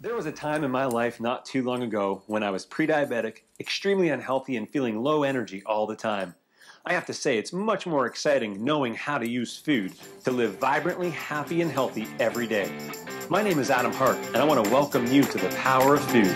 There was a time in my life not too long ago when I was pre-diabetic, extremely unhealthy, and feeling low energy all the time. I have to say, it's much more exciting knowing how to use food to live vibrantly, happy, and healthy every day. My name is Adam Hart, and I want to welcome you to the power of food.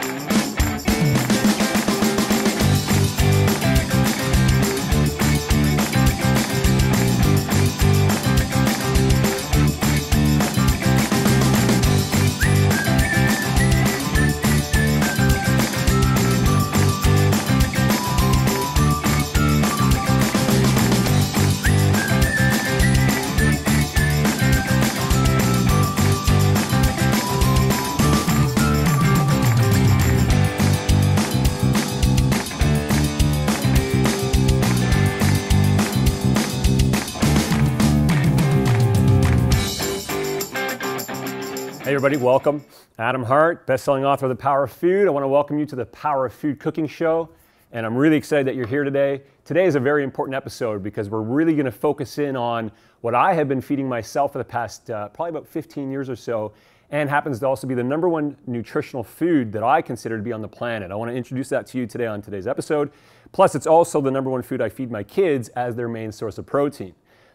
Hey everybody, welcome. Adam Hart, best-selling author of The Power of Food. I want to welcome you to the Power of Food Cooking Show, and I'm really excited that you're here today. Today is a very important episode because we're really going to focus in on what I have been feeding myself for the past probably about 15 years or so, and happens to also be the #1 nutritional food that I consider to be on the planet. I want to introduce that to you today on today's episode. Plus, it's also the #1 food I feed my kids as their main source of protein.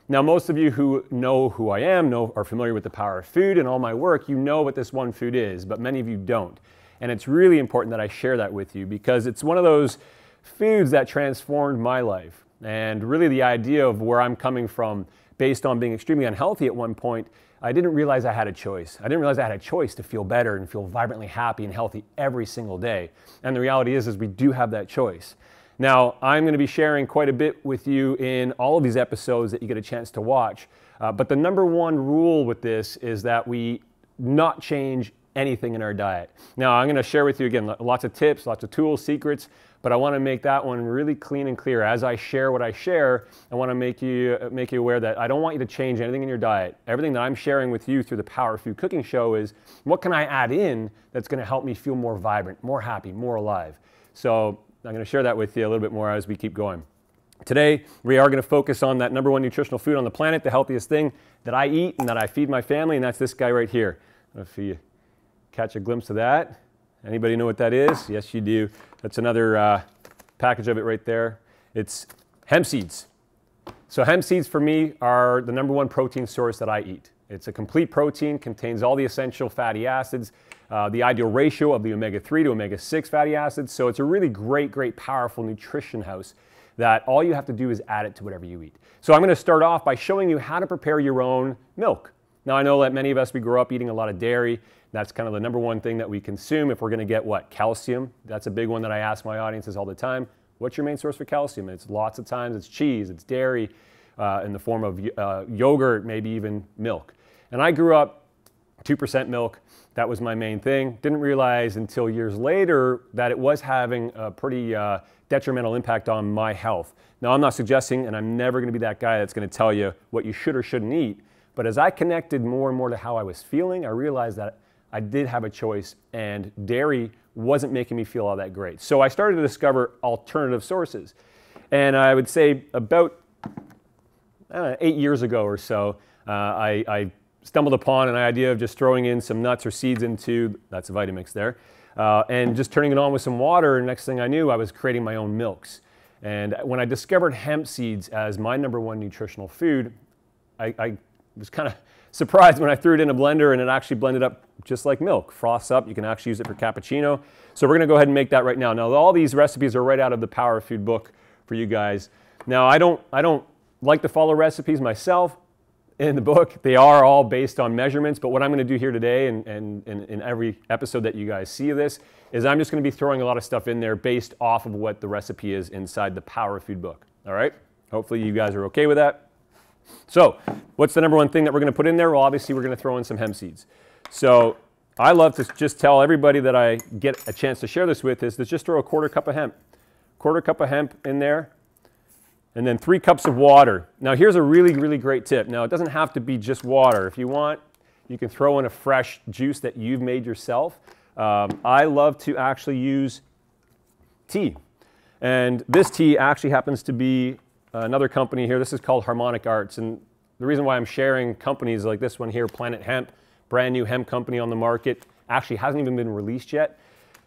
Now, most of you who know who I am, are familiar with the power of food and all my work, you know what this one food is, but many of you don't. And it's really important that I share that with you because it's one of those foods that transformed my life. And really the idea of where I'm coming from, based on being extremely unhealthy at one point, I didn't realize I had a choice. I didn't realize I had a choice to feel better and feel vibrantly happy and healthy every single day. And the reality is we do have that choice. Now, I'm going to be sharing quite a bit with you in all of these episodes that you get a chance to watch. But the #1 rule with this is that we not change anything in our diet. Now, I'm going to share with you, again, lots of tips, lots of tools, secrets, but I want to make that one really clean and clear. As I share what I share, I want to make you aware that I don't want you to change anything in your diet. Everything that I'm sharing with you through the Power of Food Cooking Show is what can I add in that's going to help me feel more vibrant, more happy, more alive. So I'm going to share that with you a little bit more as we keep going. Today, we are going to focus on that #1 nutritional food on the planet, the healthiest thing that I eat and that I feed my family, and that's this guy right here. I don't know if you catch a glimpse of that. Anybody know what that is? Yes, you do. That's another package of it right there. It's hemp seeds. So hemp seeds for me are the #1 protein source that I eat. It's a complete protein, contains all the essential fatty acids, the ideal ratio of the omega-3 to omega-6 fatty acids. So it's a really great, powerful nutrition house that all you have to do is add it to whatever you eat. So I'm going to start off by showing you how to prepare your own milk. Now I know that many of us, we grow up eating a lot of dairy. That's kind of the #1 thing that we consume if we're going to get what? Calcium. That's a big one that I ask my audiences all the time. What's your main source for calcium? It's lots of times it's cheese, it's dairy in the form of yogurt, maybe even milk. And I grew up 2% milk. That was my main thing. Didn't realize until years later that it was having a pretty detrimental impact on my health. Now, I'm not suggesting, and I'm never going to be that guy that's going to tell you what you should or shouldn't eat. But as I connected more and more to how I was feeling, I realized that I did have a choice, and dairy wasn't making me feel all that great. So I started to discover alternative sources. And I would say about 8 years ago or so, I stumbled upon an idea of just throwing in some nuts or seeds into, that's a Vitamix there, and just turning it on with some water, and next thing I knew, I was creating my own milks. And when I discovered hemp seeds as my #1 nutritional food, I was kind of surprised when I threw it in a blender and it actually blended up just like milk. Froths up, you can actually use it for cappuccino. So we're going to go ahead and make that right now. Now, all these recipes are right out of the Power of Food book for you guys. Now, I don't like to follow recipes myself. In the book, they are all based on measurements, but what I'm going to do here today and in every episode that you guys see of this is I'm just going to be throwing a lot of stuff in there based off of what the recipe is inside the Power of Food book. All right? Hopefully you guys are okay with that. So what's the #1 thing that we're going to put in there? Well, obviously we're going to throw in some hemp seeds. So I love to just tell everybody that I get a chance to share this with is to just throw a 1/4 cup of hemp. 1/4 cup of hemp in there. And then 3 cups of water. Now here's a really great tip. Now it doesn't have to be just water. If you want, you can throw in a fresh juice that you've made yourself. I love to actually use tea. And this tea actually happens to be another company here. This is called Harmonic Arts. And the reason why I'm sharing companies like this one here, Planet Hemp, brand new hemp company on the market, actually hasn't even been released yet.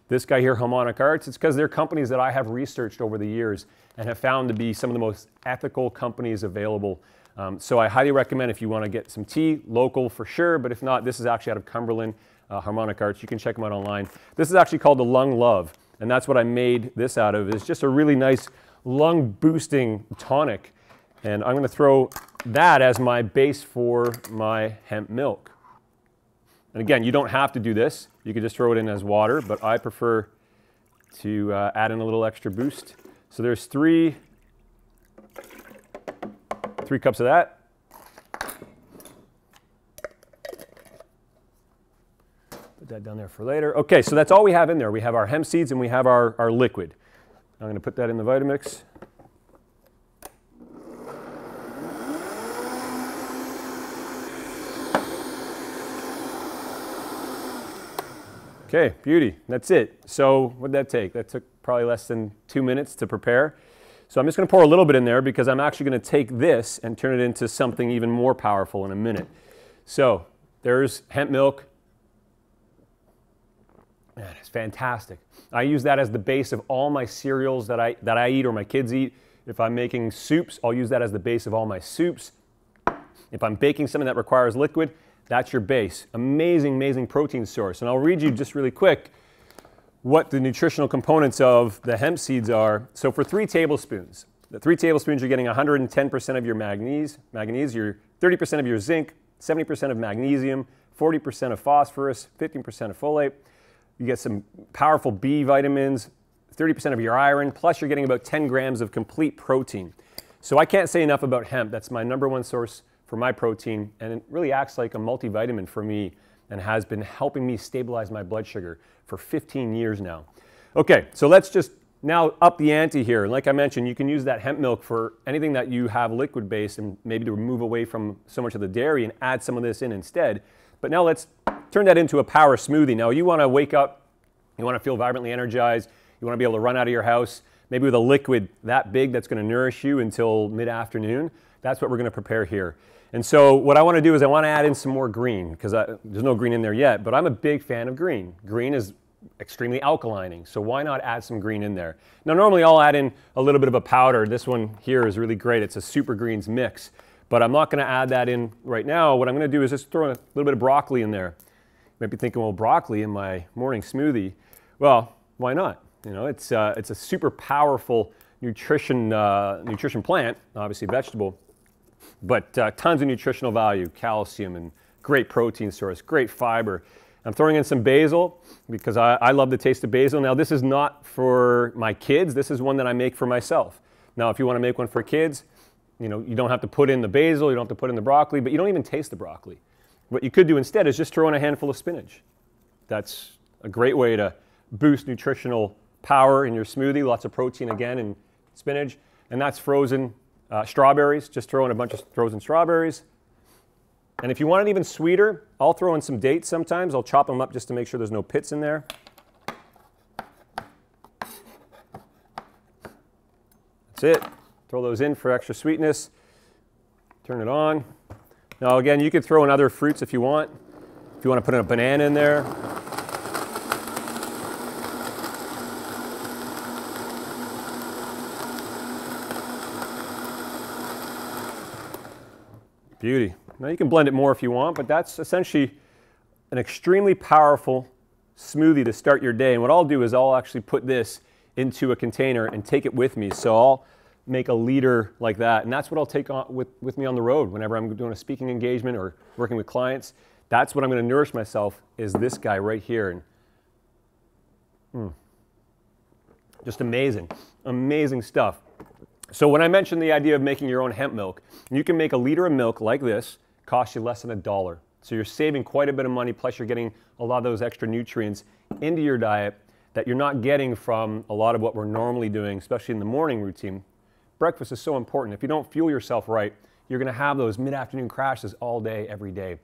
This guy here, Harmonic Arts, it's because they're companies that I have researched over the years and have found to be some of the most ethical companies available. So I highly recommend if you want to get some tea, local for sure, but if not, this is actually out of Cumberland, Harmonic Arts. You can check them out online. This is actually called the Lung Love, and that's what I made this out of. It's just a really nice lung boosting tonic, and I'm going to throw that as my base for my hemp milk. And again, you don't have to do this. You could just throw it in as water, but I prefer to add in a little extra boost. So there's three cups of that. Put that down there for later. Okay, so that's all we have in there. We have our hemp seeds and we have our liquid. I'm going to put that in the Vitamix. Okay, beauty. That's it. So what did that take? That took probably less than 2 minutes to prepare. So I'm just going to pour a little bit in there because I'm actually going to take this and turn it into something even more powerful in a minute. So there's hemp milk. Man, it's fantastic. I use that as the base of all my cereals that I eat or my kids eat. If I'm making soups, I'll use that as the base of all my soups. If I'm baking something that requires liquid, that's your base. Amazing, amazing protein source. And I'll read you just really quick what the nutritional components of the hemp seeds are. So for 3 tablespoons, the 3 tablespoons, you're getting 110% of your manganese, you're 30% of your zinc, 70% of magnesium, 40% of phosphorus, 15% of folate. You get some powerful B vitamins, 30% of your iron, plus you're getting about 10 grams of complete protein. So I can't say enough about hemp. That's my #1 source for my protein, and it really acts like a multivitamin for me and has been helping me stabilize my blood sugar for 15 years now. Okay, so let's just now up the ante here. Like I mentioned, you can use that hemp milk for anything that you have liquid based and maybe to move away from so much of the dairy and add some of this in instead. But now let's turn that into a power smoothie. Now you want to wake up, you want to feel vibrantly energized, you want to be able to run out of your house, maybe with a liquid that big that's going to nourish you until mid-afternoon. That's what we're going to prepare here. And so what I want to do is I want to add in some more green because there's no green in there yet, but I'm a big fan of green. Green is extremely alkalining, so why not add some green in there? Now normally I'll add in a little bit of a powder. This one here is really great. It's a super greens mix, but I'm not going to add that in right now. What I'm going to do is just throw a little bit of broccoli in there. You might be thinking, well, broccoli in my morning smoothie. Well, why not? You know, it's a super powerful nutrition plant, obviously vegetable, but tons of nutritional value, calcium and great protein source, great fiber. I'm throwing in some basil because I love the taste of basil. Now this is not for my kids, this is one that I make for myself. Now if you want to make one for kids, you know, you don't have to put in the basil, you don't have to put in the broccoli, but you don't even taste the broccoli. What you could do instead is just throw in a handful of spinach. That's a great way to boost nutritional power in your smoothie, lots of protein again in spinach, and that's frozen strawberries. Just throw in a bunch of frozen strawberries. And if you want it even sweeter, I'll throw in some dates sometimes. I'll chop them up just to make sure there's no pits in there. That's it. Throw those in for extra sweetness. Turn it on. Now again, you could throw in other fruits if you want. If you want to put in a banana in there. Beauty. Now you can blend it more if you want, but that's essentially an extremely powerful smoothie to start your day. And what I'll do is I'll actually put this into a container and take it with me. So I'll make a liter like that, and that's what I'll take on with me on the road whenever I'm doing a speaking engagement or working with clients. That's what I'm going to nourish myself, is this guy right here. And just amazing, amazing stuff. So when I mentioned the idea of making your own hemp milk, you can make a liter of milk like this, cost you less than $1. So you're saving quite a bit of money, plus you're getting a lot of those extra nutrients into your diet that you're not getting from a lot of what we're normally doing, especially in the morning routine. Breakfast is so important. If you don't fuel yourself right, you're going to have those mid-afternoon crashes all day, every day.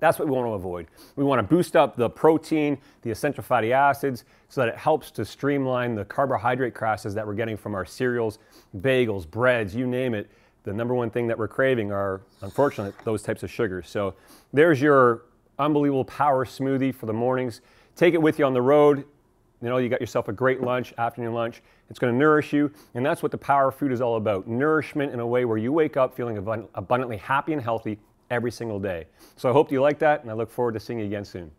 That's what we want to avoid. We want to boost up the protein, the essential fatty acids, so that it helps to streamline the carbohydrate crashes that we're getting from our cereals, bagels, breads, you name it. The #1 thing that we're craving are, unfortunately, those types of sugars. So there's your unbelievable power smoothie for the mornings. Take it with you on the road. You know, you got yourself a great lunch, afternoon lunch. It's going to nourish you, and that's what the power of food is all about. Nourishment in a way where you wake up feeling abundantly happy and healthy every single day. So I hope you like that, and I look forward to seeing you again soon.